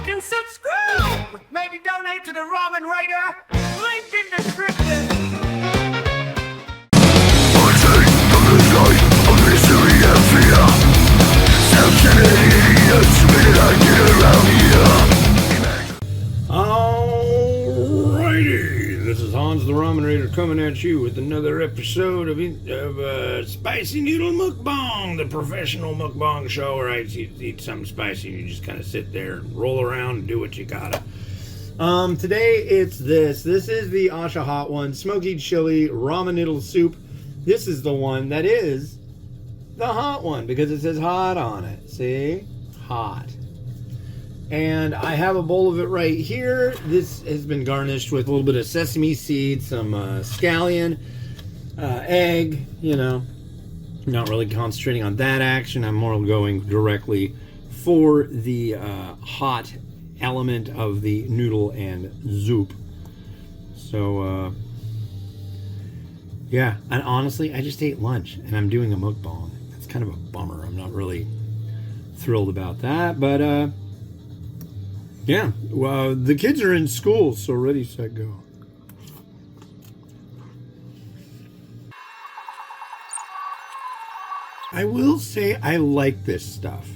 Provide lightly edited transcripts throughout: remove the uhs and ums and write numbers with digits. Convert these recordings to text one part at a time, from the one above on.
like and subscribe. Maybe donate to the Ramen Writer. Link in description. Alrighty, this is Hans the Ramen Raider coming at you with another episode of Spicy Noodle Mukbang, the professional mukbang show where I eat something spicy and you just kind of sit there and roll around and do what you gotta. Today it's this. This is the A-Sha hot one, smoky chili ramen noodle soup. This is the one that is the hot one because it says hot on it. See? Hot. And I have a bowl of it right here. This has been garnished with a little bit of sesame seed, some scallion, egg, you know. Not really concentrating on that action. I'm more going directly for the hot element of the noodle and soup. So, yeah. And honestly, I just ate lunch and I'm doing a mukbang. That's kind of a bummer. I'm not really thrilled about that. But, yeah, well, the kids are in school, so ready, set, go. I will say I like this stuff.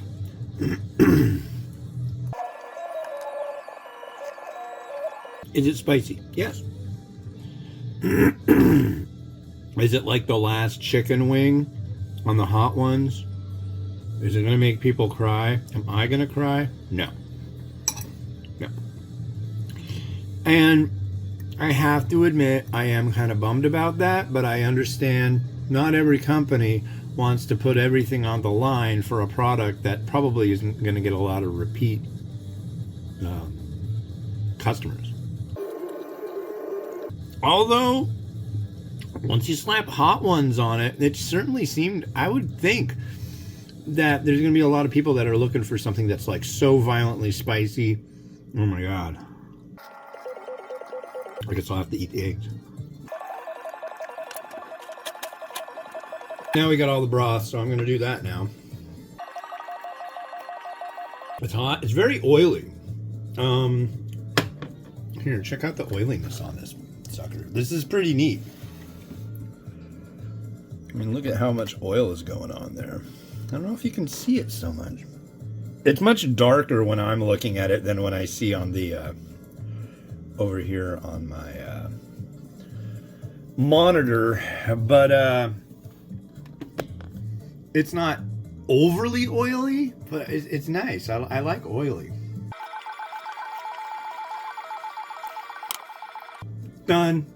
Is it spicy? Yes. Is it like the last chicken wing on the hot ones? Is it going to make people cry? Am I going to cry? No. No. And I have to admit, I am kind of bummed about that, but I understand not every company wants to put everything on the line for a product that probably isn't going to get a lot of repeat customers. Although, once you slap hot ones on it, it certainly seemed, I would think, that there's going to be a lot of people that are looking for something that's like so violently spicy. Oh my god. I guess I'll have to eat the eggs. Now we got all the broth, so I'm going to do that now. It's hot. It's very oily. Here, check out the oiliness on this sucker. This is pretty neat. I mean, look at how much oil is going on there. I don't know if you can see it so much. It's much darker when I'm looking at it than when I see on the over here on my monitor, but it's not overly oily, but it's nice. I like oily. Done.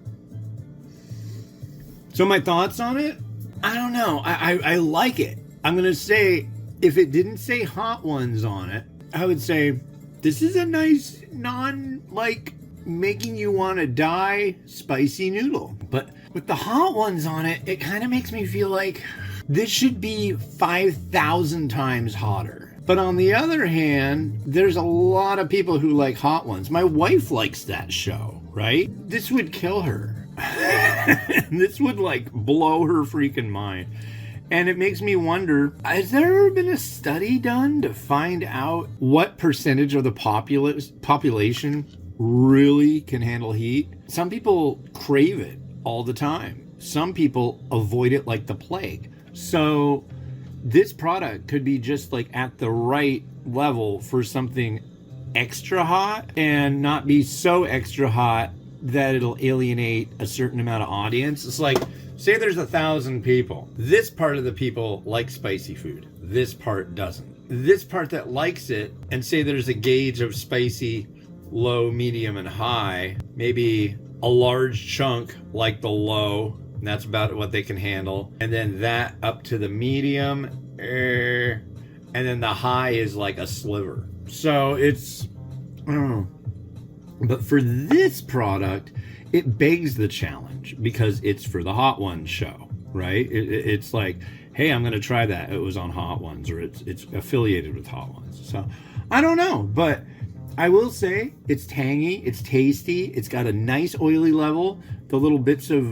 So my thoughts on it? I don't know. I like it. I'm gonna say, if it didn't say hot ones on it, I would say this is a nice, like making you want to die spicy noodle. But with the hot ones on it, it kind of makes me feel like this should be 5,000 times hotter. But on the other hand, there's a lot of people who like hot ones. My wife likes that show, right? This would kill her. This would like blow her freaking mind. And it makes me wonder, has there ever been a study done to find out what percentage of the population really can handle heat? Some people crave it all the time. Some people avoid it like the plague. So this product could be just like at the right level for something extra hot and not be so extra hot that it'll alienate a certain amount of audience. It's like, say there's 1,000 people. This part of the people like spicy food. This part doesn't. This part that likes it, and say there's a gauge of spicy, low, medium, and high, maybe a large chunk like the low, and that's about what they can handle. And then that up to the medium, and then the high is like a sliver. So it's, I don't know. But for this product, it begs the challenge because it's for the Hot Ones show, right? It's like, hey, I'm going to try that. It was on Hot Ones, or it's affiliated with Hot Ones. So I don't know, but I will say it's tangy, it's tasty, it's got a nice oily level. The little bits of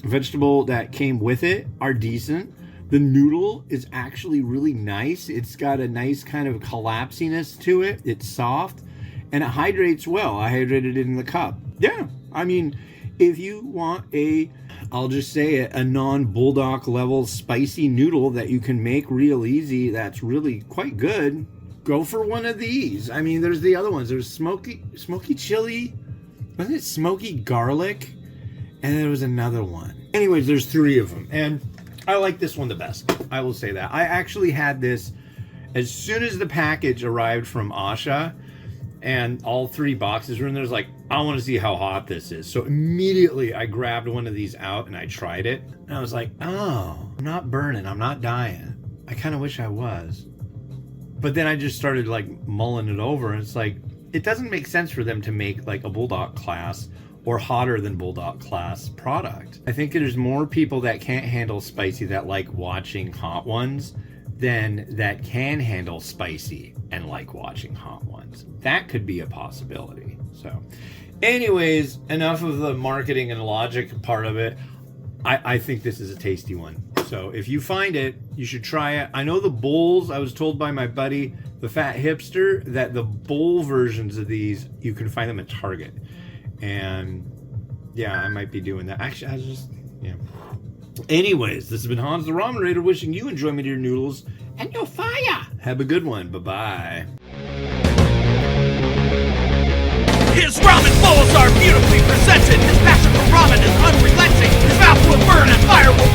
vegetable that came with it are decent, The noodle is actually really nice. It's got a nice kind of collapsiness to it. It's soft and it hydrates well. I hydrated it in the cup. Yeah, I mean, if you want I'll just say it, a non-bulldog level spicy noodle that you can make real easy, that's really quite good, go for one of these. I mean, there's the other ones. There's smoky chili, wasn't it smoky garlic? And there was another one. Anyways, there's 3 of them. And I like this one the best. I will say that. I actually had this as soon as the package arrived from A-Sha and all 3 boxes were in there. I was like, I want to see how hot this is. So immediately I grabbed one of these out and I tried it. And I was like, oh, I'm not burning. I'm not dying. I kind of wish I was. But then I just started like mulling it over. And it's like, it doesn't make sense for them to make like a bulldog class or hotter than bulldog class product. I think there's more people that can't handle spicy that like watching hot ones than that can handle spicy and like watching hot ones. That could be a possibility. So anyways, enough of the marketing and logic part of it. I think this is a tasty one. So if you find it, you should try it. I know the bowls, I was told by my buddy, the fat hipster, that the bowl versions of these, you can find them at Target. And yeah, I might be doing that. Actually, I was just, yeah. Anyways, this has been Hans the Ramen Raider wishing you enjoyment of your noodles and your fire. Have a good one. Bye-bye. His ramen bowls are beautifully presented. His passion for ramen is unrelenting. His mouth will burn and fire will